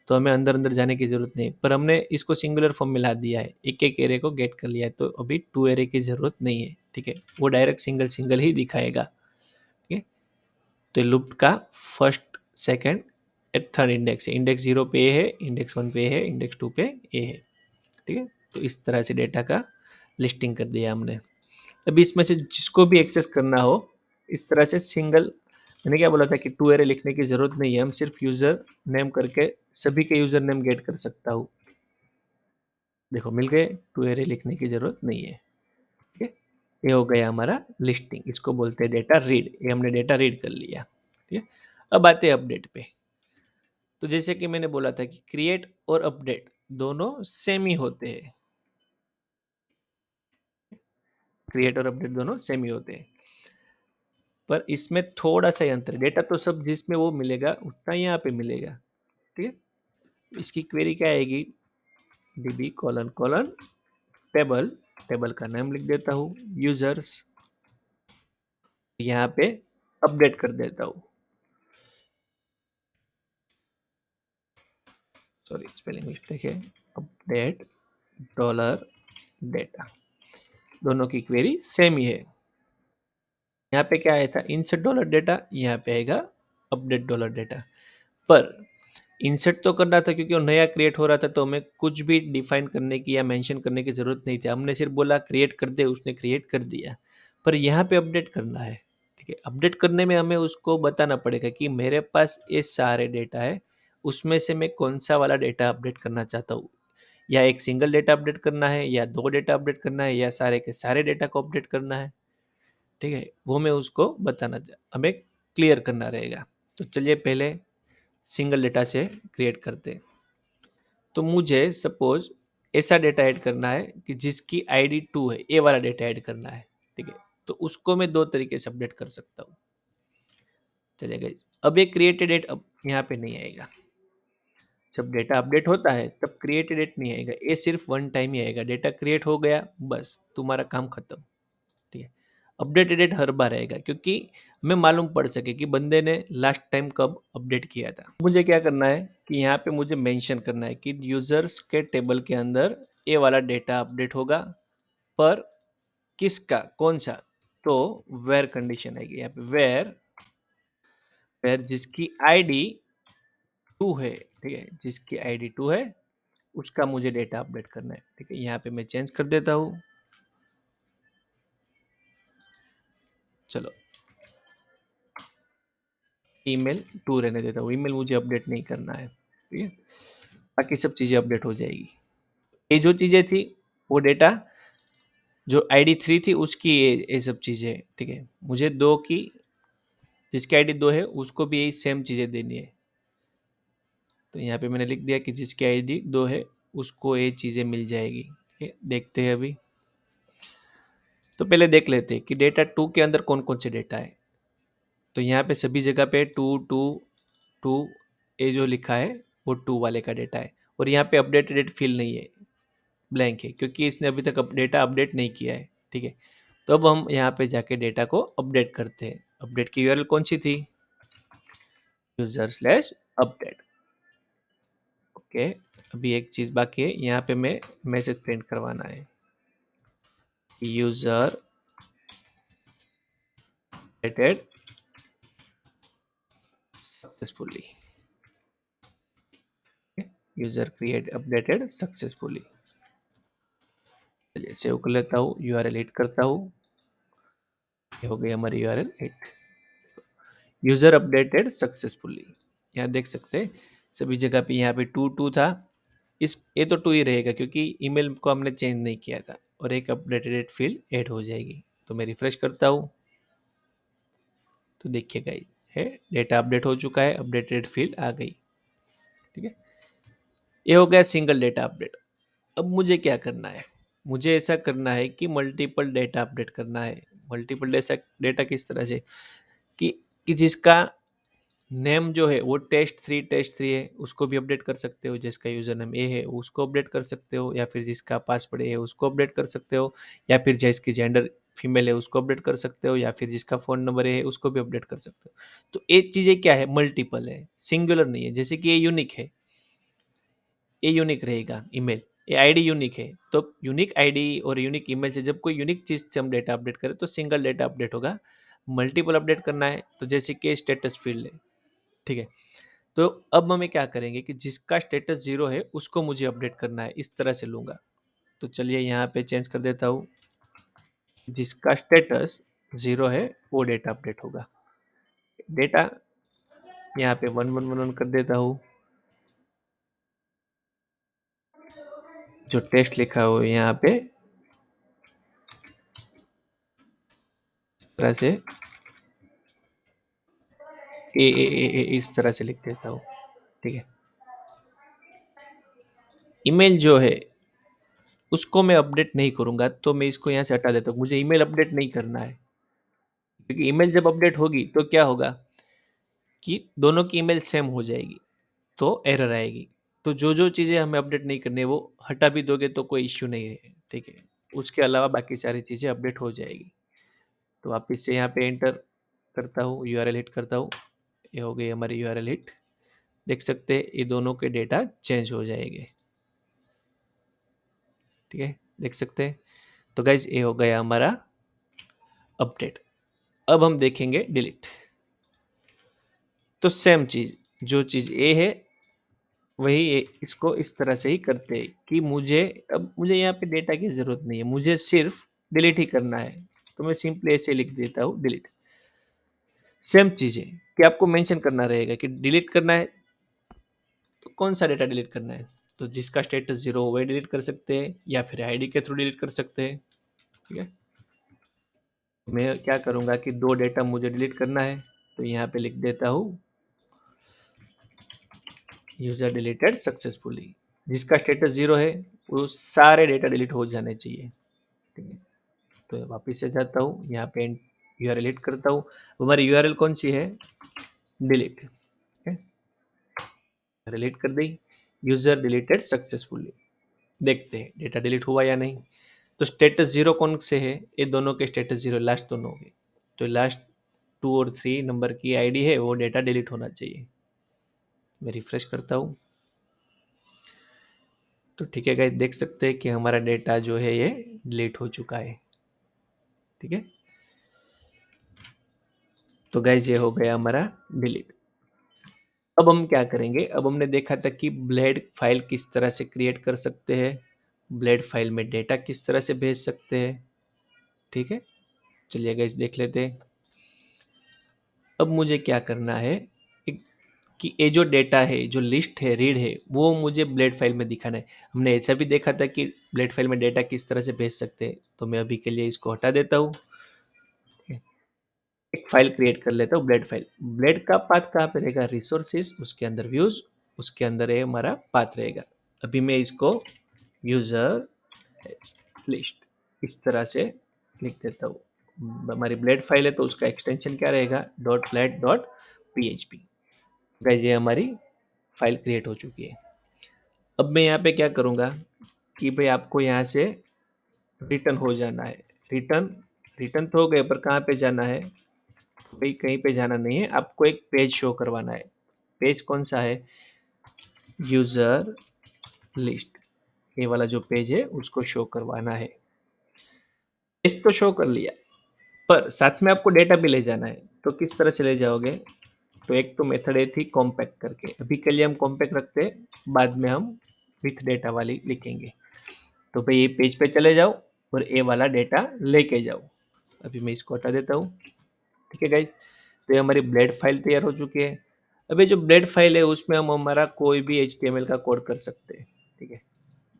तो हमें अंदर अंदर जाने की ज़रूरत नहीं, पर हमने इसको सिंगुलर फॉर्म में ला दिया है, एक एक एरे को गेट कर लिया है, तो अभी टू एरे की ज़रूरत नहीं है, ठीक है। वो डायरेक्ट सिंगल सिंगल ही दिखाएगा, ठीक है। तो लूप का first second at third index है, इंडेक्स 0 पे ए है, इंडेक्स 1 पे ए है, इंडेक्स 2 पे ए है, ठीक है। तो इस तरह से डेटा का लिस्टिंग कर दिया हमने। अभी इसमें से जिसको भी एक्सेस करना हो, इस तरह से सिंगल, मैंने क्या बोला था कि टू एरे लिखने की ज़रूरत नहीं है, हम सिर्फ यूज़र नेम करके सभी के यूज़र नेम गेट कर सकता हूँ। देखो मिल गए, टू एरे लिखने की ज़रूरत नहीं है, ठीक है। ये हो गया हमारा लिस्टिंग, इसको बोलते हैं डेटा रीड, ये हमने डेटा रीड कर लिया, ठीक है। अब आते हैं अपडेट पे। तो जैसे कि मैंने बोला था कि क्रिएट और अपडेट दोनों सेम ही होते हैं, क्रिएट और अपडेट दोनों सेम ही होते हैं, पर इसमें थोड़ा सा अंतर है। डेटा तो सब जिसमें वो मिलेगा उतना ही यहाँ पे मिलेगा, ठीक है। इसकी क्वेरी क्या आएगी, db colon colon table, table का नाम लिख देता हूँ, यूजर्स, यहाँ पे अपडेट कर देता हूँ, सॉरी स्पेलिंग मिस्टेक है, अपडेट डॉलर डेटा, दोनों की क्वेरी सेम ही है। यहाँ पे क्या आया था, इंसर्ट डॉलर डेटा, यहाँ पे आएगा अपडेट डॉलर डेटा। पर इंसर्ट तो करना था क्योंकि वो नया क्रिएट हो रहा था, तो हमें कुछ भी डिफाइन करने की या मेंशन करने की ज़रूरत नहीं थी, हमने सिर्फ बोला क्रिएट कर दे, उसने क्रिएट कर दिया। पर यहाँ पे अपडेट करना है, ठीक है। अपडेट करने में हमें उसको बताना पड़ेगा कि मेरे पास ये सारे डेटा है, उसमें से मैं कौन सा वाला डेटा अपडेट करना चाहता हूँ, या एक सिंगल डेटा अपडेट करना है, या दो डेटा अपडेट करना है, या सारे के सारे डेटा को अपडेट करना है, ठीक है। वो मैं उसको बताना हमें क्लियर करना रहेगा। तो चलिए पहले सिंगल डेटा से क्रिएट करते हैं। तो मुझे सपोज ऐसा डेटा ऐड करना है कि जिसकी आईडी 2 है, ये वाला डेटा ऐड करना है, ठीक है। तो उसको मैं दो तरीके से अपडेट कर सकता हूँ। चलिए गाइस, अब ये क्रिएटेड डेट अब यहाँ पे नहीं आएगा, जब डेटा अपडेट होता है तब क्रिएटेड डेट नहीं आएगा, ये सिर्फ वन टाइम ही आएगा, डेटा क्रिएट हो गया बस तुम्हारा काम खत्म, ठीक है। अपडेटेड डेट हर बार आएगा क्योंकि हमें मालूम पड़ सके कि बंदे ने लास्ट टाइम कब अपडेट किया था। मुझे क्या करना है कि यहाँ पे मुझे मेंशन करना है कि यूजर्स के टेबल के अंदर ये वाला डेटा अपडेट होगा, पर किसका, कौन सा, तो वेयर कंडीशन आएगी यहाँ पे, वेयर फिर जिसकी आईडी 2 है, ठीक है, जिसकी आईडी 2 है उसका मुझे डेटा अपडेट करना है, ठीक है। यहाँ पे मैं चेंज कर देता हूँ, चलो ईमेल 2 रहने देता हूँ, ईमेल मुझे अपडेट नहीं करना है, ठीक है। बाकी सब चीज़ें अपडेट हो जाएगी। ये जो चीज़ें थी वो डेटा जो आईडी 3 थी उसकी ये सब चीज़ें, ठीक है। मुझे 2 की, जिसकी आईडी 2 है उसको भी यही सेम चीज़ें देनी है। तो यहाँ पे मैंने लिख दिया कि जिसकी आईडी 2 है उसको ये चीज़ें मिल जाएगी, ठीक है। देखते हैं अभी। तो पहले देख लेते हैं कि डेटा 2 के अंदर कौन कौन से डेटा है। तो यहाँ पे सभी जगह पे 2 ये जो लिखा है वो 2 वाले का डेटा है, और यहाँ पे अपडेटेड फील्ड नहीं है, ब्लैंक है, क्योंकि इसने अभी तक डेटा अपडेट नहीं किया है, ठीक है। तो अब हम यहाँ पे जाके डेटा को अपडेट करते हैं। अपडेट की यूआरएल कौन सी थी? user/update। ओके, अभी एक चीज़ बाकी है, यहाँ पे मैं मैसेज प्रिंट करवाना है, user updated successfully, user create updated successfully. चलिए सेव कर लेता हूँ, यूआरएल हिट करता हूँ, ये हो गई हमारी URL hit, user updated successfully. यहाँ देख सकते हैं सभी जगह पे, यहाँ पे 2 था, इस ये तो 2 ही रहेगा क्योंकि ईमेल को हमने चेंज नहीं किया था, और एक अपडेटेड फील्ड ऐड हो जाएगी। तो मैं रिफ्रेश करता हूँ, तो देखिएगा है डेटा अपडेट हो चुका है, अपडेटेड फील्ड आ गई, ठीक है। ये हो गया सिंगल डेटा अपडेट। अब मुझे क्या करना है? मुझे ऐसा करना है कि मल्टीपल डेटा अपडेट करना है। मल्टीपल डेटा किस तरह से कि जिसका नेम जो है वो टेस्ट 3 है उसको भी अपडेट कर सकते हो, जिसका यूज़र नेम ए है उसको अपडेट कर सकते हो, या फिर जिसका पासवर्ड ए है उसको अपडेट कर सकते हो, या फिर जिसकी जेंडर फीमेल है उसको अपडेट कर सकते हो, या फिर जिसका फ़ोन नंबर है उसको भी अपडेट कर सकते हो। तो ये चीज़ें क्या है, मल्टीपल है, सिंगुलर नहीं है। जैसे कि ये यूनिक है, ये यूनिक रहेगा ईमेल, ये आईडी यूनिक है, तो यूनिक आईडी और यूनिक ईमेल से जब कोई यूनिक चीज़ से हम डेटा अपडेट करें तो सिंगल डेटा अपडेट होगा। मल्टीपल अपडेट करना है तो जैसे कि स्टेटस फील्ड है, ठीक है। तो अब हमें क्या करेंगे कि जिसका स्टेटस 0 है उसको मुझे अपडेट करना है, इस तरह से लूँगा। तो चलिए यहाँ पे चेंज कर देता हूँ, जिसका स्टेटस 0 है वो डेटा अपडेट होगा। डेटा यहाँ पे 1111 कर देता हूँ, जो टेस्ट लिखा हुआ है यहाँ पे इस तरह से इस तरह से लिख देता हूँ, ठीक है। ईमेल जो है उसको मैं अपडेट नहीं करूँगा, तो मैं इसको यहाँ से हटा देता हूँ। मुझे ईमेल अपडेट नहीं करना है, क्योंकि ईमेल जब अपडेट होगी तो क्या होगा कि दोनों की ईमेल सेम हो जाएगी, तो एरर आएगी। तो जो चीज़ें हमें अपडेट नहीं करनी है वो हटा भी दोगे तो कोई इश्यू नहीं है, ठीक है। उसके अलावा बाकी सारी चीज़ें अपडेट हो जाएगी। तो वापस से यहाँ पे एंटर करता हूँ, यूआरएल हिट करता हूँ, ये हो गई हमारी यूआरएल हिट। देख सकते हैं ये दोनों के डेटा चेंज हो जाएंगे, ठीक है, देख सकते हैं। तो गाइज ये हो गया हमारा अपडेट। अब हम देखेंगे डिलीट। तो सेम चीज़, जो चीज़ ए है वही इसको इस तरह से ही करते हैं कि मुझे, अब मुझे यहाँ पे डेटा की ज़रूरत नहीं है, मुझे सिर्फ डिलीट ही करना है। तो मैं सिंपली ऐसे लिख देता हूँ डिलीट। सेम चीज़ है कि आपको मेंशन करना रहेगा कि डिलीट करना है तो कौन सा डेटा डिलीट करना है। तो जिसका स्टेटस 0 वही डिलीट कर सकते हैं, या फिर आईडी के थ्रू डिलीट कर सकते हैं, ठीक है। मैं क्या करूँगा कि 2 डेटा मुझे डिलीट करना है, तो यहाँ पे लिख देता हूँ यूज़र डिलीटेड सक्सेसफुली। जिसका स्टेटस 0 है वो सारे डेटा डिलीट हो जाने चाहिए, ठीक है। तो वापस से जाता हूँ, यहाँ पे यूआरएल हिट करता हूँ। हमारी यूआरएल कौन सी है? डिलीट, ठीक है, डिलीट कर दी, यूजर डिलीटेड सक्सेसफुली। देखते हैं डेटा डिलीट हुआ या नहीं। तो स्टेटस 0 कौन से है? ये दोनों के स्टेटस 0, लास्ट दोनों हो गए। तो लास्ट 2 और 3 नंबर की आईडी है वो डेटा डिलीट होना चाहिए। मैं रिफ्रेश करता हूँ, तो ठीक है गाइस, देख सकते हैं कि हमारा डेटा जो है ये डिलीट हो चुका है, ठीक है। तो गाइज ये हो गया हमारा डिलीट। अब हम क्या करेंगे, अब हमने देखा था कि ब्लेड फाइल किस तरह से क्रिएट कर सकते हैं, ब्लेड फाइल में डेटा किस तरह से भेज सकते हैं। ठीक है, चलिए गाइज देख लेते हैं। अब मुझे क्या करना है एक, कि ये जो डेटा है, जो लिस्ट है, रीड है, वो मुझे ब्लेड फाइल में दिखाना है। हमने ऐसा भी देखा था कि ब्लेड फाइल में डेटा किस तरह से भेज सकते हैं। तो मैं अभी के लिए इसको हटा देता हूँ, एक फाइल क्रिएट कर लेता हूँ ब्लेड फाइल। ब्लेड का पाथ कहाँ पे रहेगा, रिसोर्सेज, उसके अंदर व्यूज, उसके अंदर ये हमारा पाथ रहेगा। अभी मैं इसको यूजर लिस्ट इस तरह से लिख देता हूँ। हमारी ब्लेड फाइल है तो उसका एक्सटेंशन क्या रहेगा, dot blade dot php। Guys ये हमारी फाइल क्रिएट हो चुकी है। अब मैं यहाँ पे क्या करूँगा कि भाई आपको यहाँ से रिटर्न हो जाना है। रिटर्न रिटर्न तो हो गए, पर कहाँ पे जाना है, भाई कहीं पे जाना नहीं है, आपको एक पेज शो करवाना है। पेज कौन सा है, यूजर लिस्ट, ये वाला जो पेज है उसको शो करवाना है। पेज तो शो कर लिया, पर साथ में आपको डेटा भी ले जाना है। तो किस तरह से ले जाओगे, तो एक तो मेथड है थी कॉम्पैक्ट करके, अभी के लिए हम कॉम्पैक्ट रखते हैं, बाद में हम विथ डेटा वाली लिखेंगे। तो भाई ये पेज पे चले जाओ और ये वाला डेटा लेके जाओ। अभी मैं इसको हटा देता हूँ। ठीक है गाइज, तो ये हमारी ब्लेड फाइल तैयार हो चुकी है। अब ये जो ब्लेड फाइल है उसमें हम हमारा कोई भी HTML का कोड कर सकते हैं। ठीक है,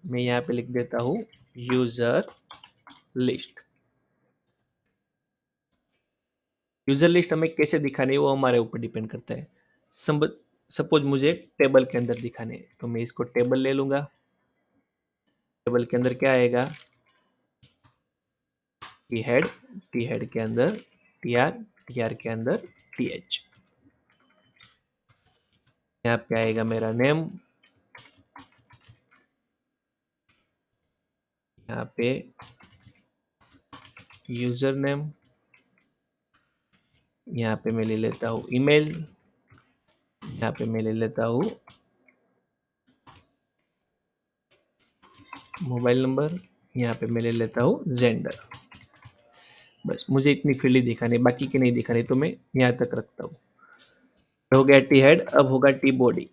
मैं यहाँ पे लिख देता हूँ यूजर लिस्ट। यूजर लिस्ट हमें कैसे दिखानी है वो हमारे ऊपर डिपेंड करता है। सपोज मुझे टेबल के अंदर दिखाने हैं, तो मैं इसको टेबल ले लूंगा। टेबल के अंदर क्या आएगा, टी हेड के अंदर टी आर के अंदर TH। यहाँ पे आएगा मेरा नेम, यहाँ पे यूजर नेम, यहाँ पे मैं ले लेता हूँ ईमेल, यहाँ पे मैं ले लेता हूँ मोबाइल नंबर, यहाँ पे मैं ले लेता हूँ जेंडर। बस मुझे इतनी फील्ड ही दिखानी, बाकी की नहीं दिखानी, तो मैं यहाँ तक रखता हूँ। हो गया टी हेड, अब होगा टी बॉडी।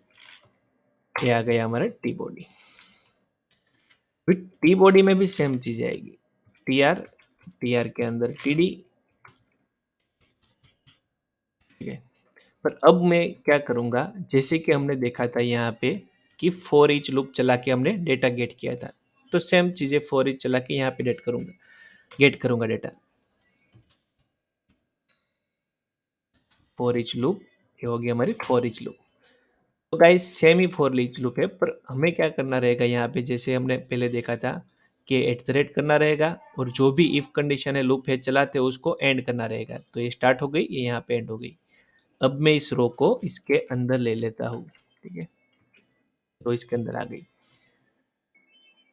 ये आ गया हमारा टी बॉडी। फिर टी बॉडी में भी सेम चीज आएगी, टी आर के अंदर TD। ठीक है, पर अब मैं क्या करूंगा, जैसे कि हमने देखा था यहाँ पे कि फॉर ईच लूप चला के हमने डेटा गेट किया था, तो सेम चीजें फॉर ईच चला के यहाँ पे गेट करूंगा डेटा। फॉर ईच लूप, ये होगी हमारी फॉर ईच लूप। तो guys same he for each loop है, पर हमें क्या करना रहेगा यहाँ पे, जैसे हमने पहले देखा था कि एट द रेट करना रहेगा, और जो भी इफ कंडीशन है लूप है चलाते उसको एंड करना रहेगा। तो ये स्टार्ट हो गई, ये यहाँ पे एंड हो गई। अब मैं इस रो को इसके अंदर ले लेता हूँ। ठीक है, रो इसके अंदर आ गई।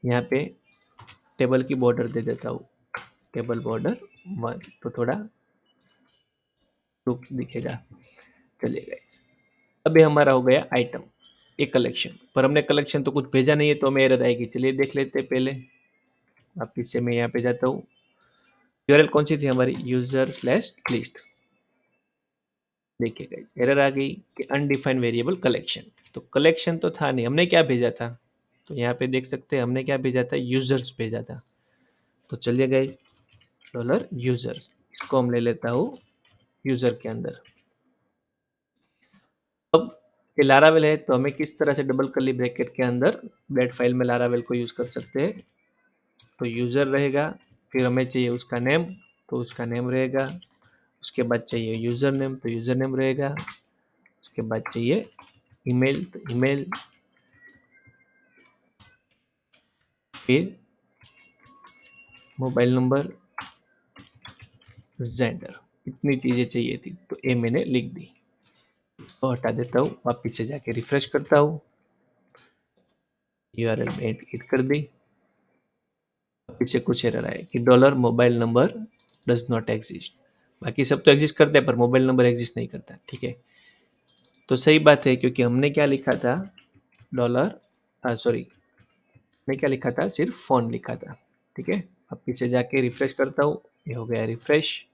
यहाँ पे टेबल की बॉर्डर दे देता हूँ, टेबल बॉर्डर 1, तो थोड़ा लुक दिखेगा। चलिएगा, अब ये हमारा हो गया आइटम, एक कलेक्शन, पर हमने कलेक्शन तो कुछ भेजा नहीं है, तो हमें एरर आएगी। चलिए देख लेते हैं पहले। वापिस से मैं यहाँ पे जाता हूँ, यूआरएल कौन सी थी हमारी, यूजर स्लैश लिस्ट। देखिए गाइस एरर आ गई कि अनडिफाइंड वेरिएबल कलेक्शन। तो कलेक्शन तो था नहीं, हमने क्या भेजा था, तो यहाँ पे देख सकते हैं हमने क्या भेजा था, यूजर्स भेजा था। तो चलिए गाइस डॉलर यूजर्स, इसको हम ले लेता हूँ यूजर के अंदर। अब ये लारावेल है, तो हमें किस तरह से डबल कर्ली ब्रैकेट के अंदर ब्लेड फाइल में लारावेल को यूज कर सकते हैं। तो यूजर रहेगा, फिर हमें चाहिए उसका नेम, तो उसका नेम रहेगा। उसके बाद चाहिए यूजर नेम, तो यूजर नेम रहेगा। उसके बाद चाहिए ईमेल, तो ईमेल, फिर मोबाइल नंबर, जेंडर। इतनी चीजें चाहिए थी, तो ये मैंने लिख दी। तो हटा देता हूँ, वापिस से जाके रिफ्रेश करता हूँ, यूआरएल में एडिट कर दी। वापिस से कुछ एरर आए कि dollar mobile number does not exist. बाकी सब तो एग्जिस्ट करते हैं, पर मोबाइल नंबर एग्जिस्ट नहीं करता। ठीक है, तो सही बात है, क्योंकि हमने क्या लिखा था, डॉलर सॉरी, मैं क्या लिखा था, सिर्फ फोन लिखा था। ठीक है, वापिस से जाके रिफ्रेश करता हूँ, ये हो गया रिफ्रेश।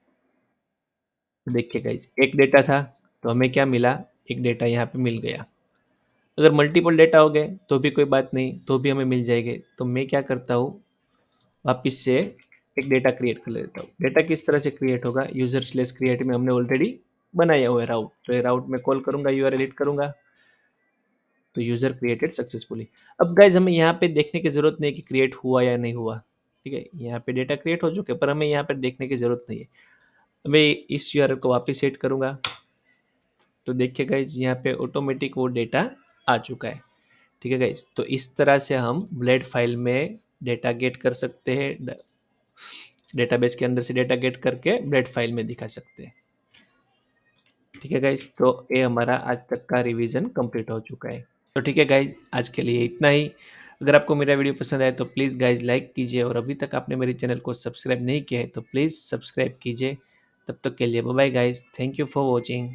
तो देखिए गाइज, एक डेटा था तो हमें क्या मिला, एक डेटा यहाँ पे मिल गया। अगर मल्टीपल डेटा हो गए तो भी कोई बात नहीं, तो भी हमें मिल जाएंगे। तो मैं क्या करता हूँ, वापस से एक डेटा क्रिएट कर लेता हूँ। डेटा किस तरह से क्रिएट होगा, यूजर स्लेस क्रिएट में हमने ऑलरेडी बनाया हुआ है राउट, तो ये राउट में कॉल करूंगा, यूआरएल एडिट करूंगा, तो यूजर क्रिएटेड सक्सेसफुली। अब गाइज हमें यहाँ पे देखने की जरूरत नहीं है कि क्रिएट हुआ या नहीं हुआ, ठीक है, यहाँ पे डेटा क्रिएट हो चुके, पर हमें यहाँ पे देखने की जरूरत नहीं है। मैं इस यूआरएल को वापस सेट करूंगा, तो देखिए गाइज यहाँ पे ऑटोमेटिक वो डेटा आ चुका है। ठीक है गाइज, तो इस तरह से हम ब्लेड फाइल में डेटा गेट कर सकते हैं, डेटाबेस के अंदर से डेटा गेट करके ब्लेड फाइल में दिखा सकते हैं। ठीक है गाइज, तो ये हमारा आज तक का रिवीजन कंप्लीट हो चुका है। तो ठीक है गाइज, आज के लिए इतना ही। अगर आपको मेरा वीडियो पसंद आए तो प्लीज़ गाइज लाइक कीजिए, और अभी तक आपने मेरे चैनल को सब्सक्राइब नहीं किया है तो प्लीज़ सब्सक्राइब कीजिए। तब तक के लिए bye bye guys, thank you for watching.